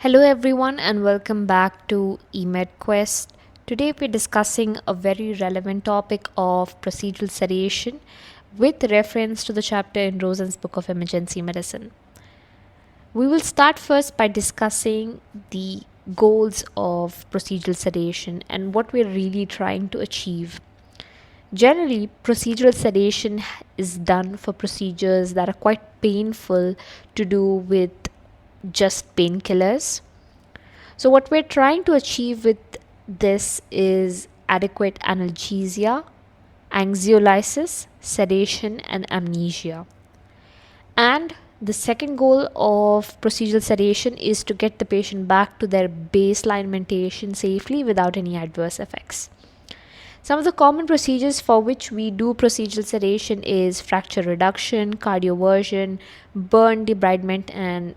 Hello, everyone, and welcome back to eMedQuest. Today, we're discussing a very relevant topic of procedural sedation with reference to the chapter in Rosen's Book of Emergency Medicine. We will start first by discussing the goals of procedural sedation and what we're really trying to achieve. Generally, procedural sedation is done for procedures that are quite painful to do with just painkillers. So, what we're trying to achieve with this is adequate analgesia, anxiolysis, sedation, and amnesia. And the second goal of procedural sedation is to get the patient back to their baseline mentation safely without any adverse effects. Some of the common procedures for which we do procedural sedation is fracture reduction, cardioversion, burn debridement, and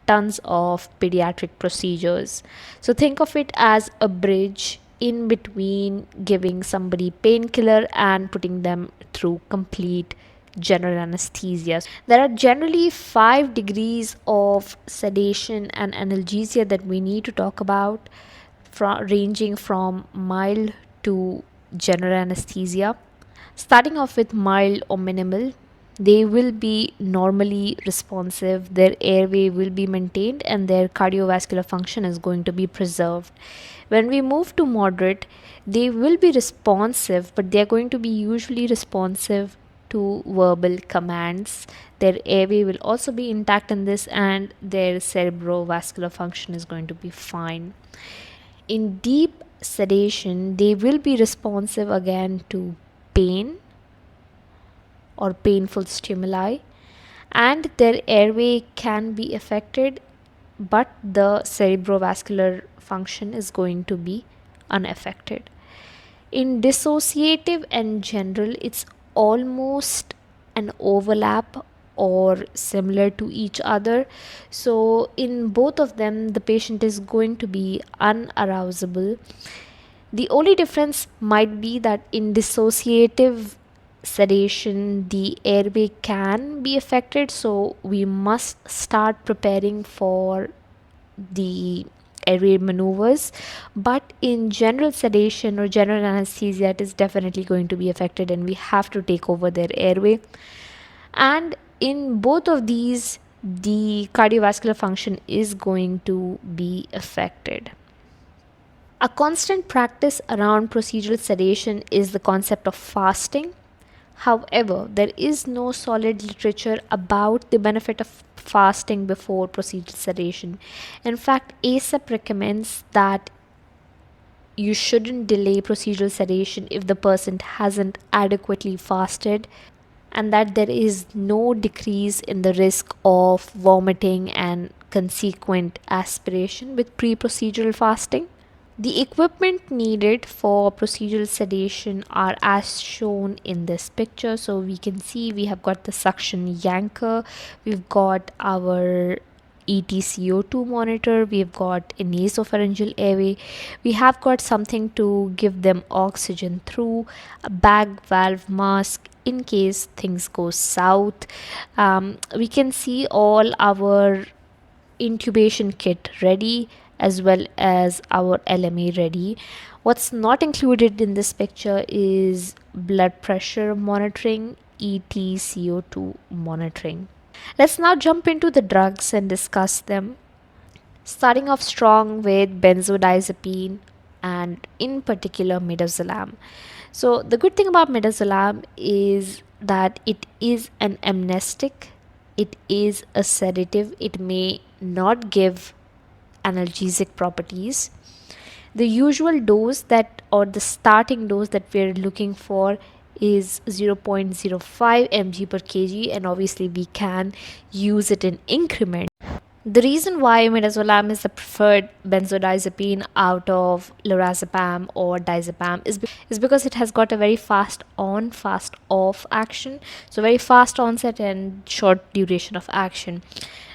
tons of pediatric procedures. So think of it as a bridge in between giving somebody painkiller and putting them through complete general anesthesia. There are generally 5 degrees of sedation and analgesia that we need to talk about, ranging from mild to general anesthesia. Starting off with mild or minimal, they will be normally responsive, their airway will be maintained, and their cardiovascular function is going to be preserved. When we move to moderate, they will be responsive, but they are going to be usually responsive to verbal commands. Their airway will also be intact in this, and their cerebrovascular function is going to be fine. In deep sedation, they will be responsive again to pain or painful stimuli, and their airway can be affected, but the cerebrovascular function is going to be unaffected. In dissociative and general, it's almost an overlap or similar to each other. So, in both of them, the patient is going to be unarousable. The only difference might be that in dissociative sedation, the airway can be affected, so we must start preparing for the airway maneuvers. But in general sedation or general anesthesia, it is definitely going to be affected, and we have to take over their airway. And in both of these, the cardiovascular function is going to be affected. A constant practice around procedural sedation is the concept of fasting. However, there is no solid literature about the benefit of fasting before procedural sedation. In fact, ASAP recommends that you shouldn't delay procedural sedation if the person hasn't adequately fasted, and that there is no decrease in the risk of vomiting and consequent aspiration with pre procedural fasting. The equipment needed for procedural sedation are as shown in this picture. So we can see we have got the suction yanker, we've got our ETCO2 monitor, we've got a nasopharyngeal airway, we have got something to give them oxygen through, a bag valve mask in case things go south. We can see all our intubation kit ready, as well as our LMA ready. What's not included in this picture is blood pressure monitoring, ETCO2 monitoring. Let's now jump into the drugs and discuss them. Starting off strong with benzodiazepine and in particular midazolam. So the good thing about midazolam is that it is an amnestic, it is a sedative, it may not give analgesic properties. The usual dose that, or the starting dose that we're looking for, is 0.05 mg per kg, and obviously we can use it in increment. The reason why midazolam is the preferred benzodiazepine out of lorazepam or diazepam is because it has got a very fast on, fast off action. So very fast onset and short duration of action.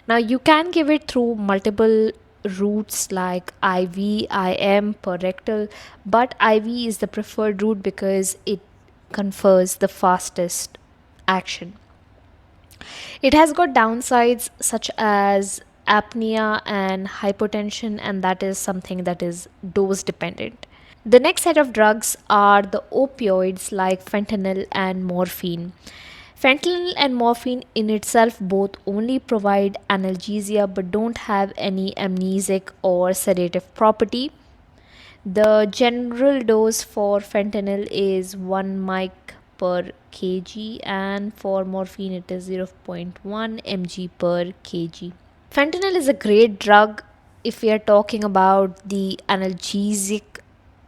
Now you can give it through multiple routes like IV, IM, per rectal, but IV is the preferred route because it confers the fastest action. It has got downsides such as apnea and hypotension, and that is something that is dose dependent. The next set of drugs are the opioids like fentanyl and morphine. Fentanyl and morphine in itself both only provide analgesia but don't have any amnesic or sedative property. The general dose for fentanyl is 1 mic per kg, and for morphine it is zero point 0.1 mg per kg. Fentanyl is a great drug if we are talking about the analgesic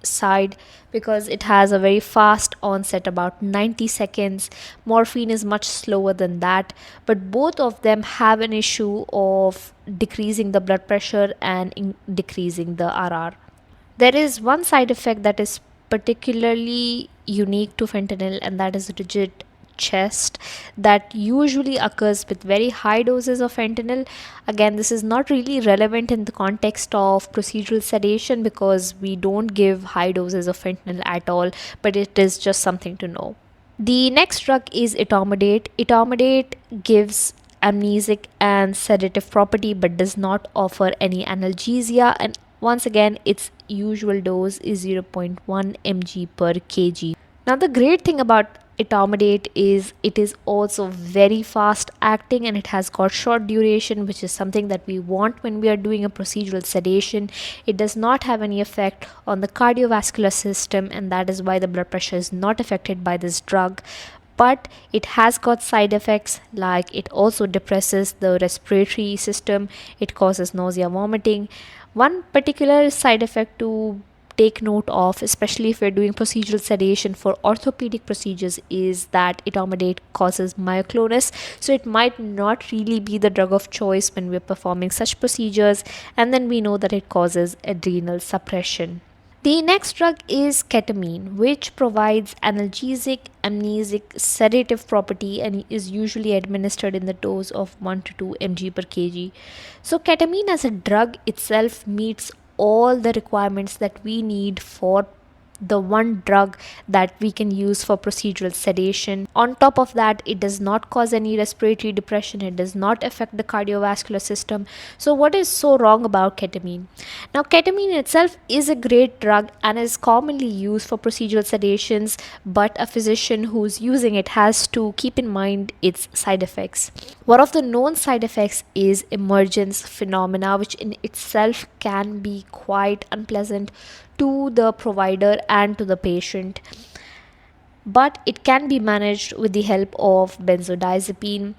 side because it has a very fast onset, about 90 seconds. Morphine is much slower than that, but both of them have an issue of decreasing the blood pressure and decreasing the RR. There is one side effect that is particularly unique to fentanyl, and that is rigid chest that usually occurs with very high doses of fentanyl. Again, this is not really relevant in the context of procedural sedation because we don't give high doses of fentanyl at all, but it is just something to know. The next drug is etomidate. Etomidate gives amnesic and sedative property but does not offer any analgesia, and once again its usual dose is zero point 0.1 mg per kg. Now the great thing about etomidate is it is also very fast acting and it has got short duration, which is something that we want when we are doing a procedural sedation. It does not have any effect on the cardiovascular system, and that is why the blood pressure is not affected by this drug. But it has got side effects like it also depresses the respiratory system, it causes nausea, vomiting. One particular side effect to take note of, especially if we're doing procedural sedation for orthopedic procedures, is that etomidate causes myoclonus, so it might not really be the drug of choice when we're performing such procedures, and then we know that it causes adrenal suppression. The next drug is ketamine, which provides analgesic, amnesic, sedative property and is usually administered in the dose of 1 to 2 mg per kg. So, ketamine as a drug itself meets all the requirements that we need for the one drug that we can use for procedural sedation. On top of that, it does not cause any respiratory depression, it does not affect the cardiovascular system. So, what is so wrong about ketamine? Now, ketamine itself is a great drug and is commonly used for procedural sedations, but a physician who's using it has to keep in mind its side effects. One of the known side effects is emergence phenomena, which in itself can be quite unpleasant to the provider and to the patient, but it can be managed with the help of benzodiazepine.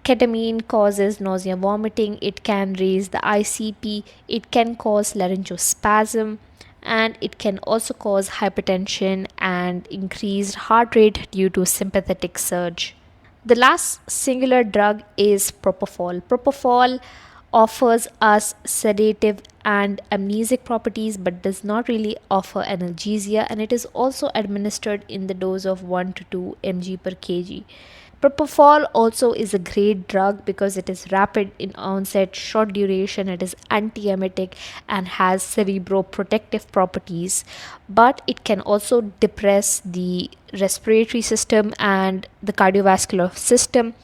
Ketamine causes nausea, vomiting, it can raise the ICP, it can cause laryngospasm, and it can also cause hypertension and increased heart rate due to sympathetic surge. The last singular drug is propofol. Propofol offers us sedative and amnesic properties but does not really offer analgesia, and it is also administered in the dose of 1 to 2 mg per kg. Propofol also is a great drug because it is rapid in onset, short duration, it is antiemetic and has cerebroprotective properties, but it can also depress the respiratory system and the cardiovascular system.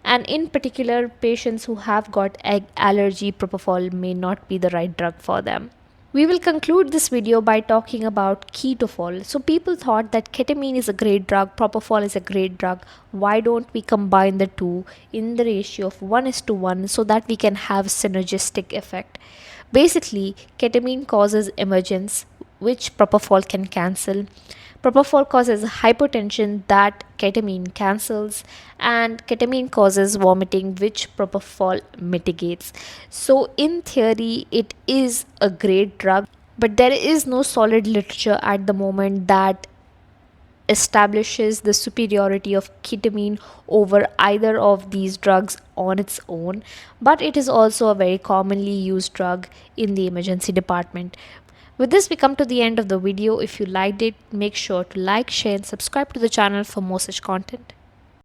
And in particular, patients who have got egg allergy, propofol may not be the right drug for them. We will conclude this video by talking about ketofol. So people thought that ketamine is a great drug, propofol is a great drug. Why don't we combine the two in the ratio of 1:1 so that we can have synergistic effect? Basically, ketamine causes emergence, which propofol can cancel. Propofol causes hypotension that ketamine cancels, and ketamine causes vomiting, which propofol mitigates. So, in theory, it is a great drug, but there is no solid literature at the moment that establishes the superiority of ketamine over either of these drugs on its own, but it is also a very commonly used drug in the emergency department. With this, we come to the end of the video. If you liked it, make sure to like, share, and subscribe to the channel for more such content.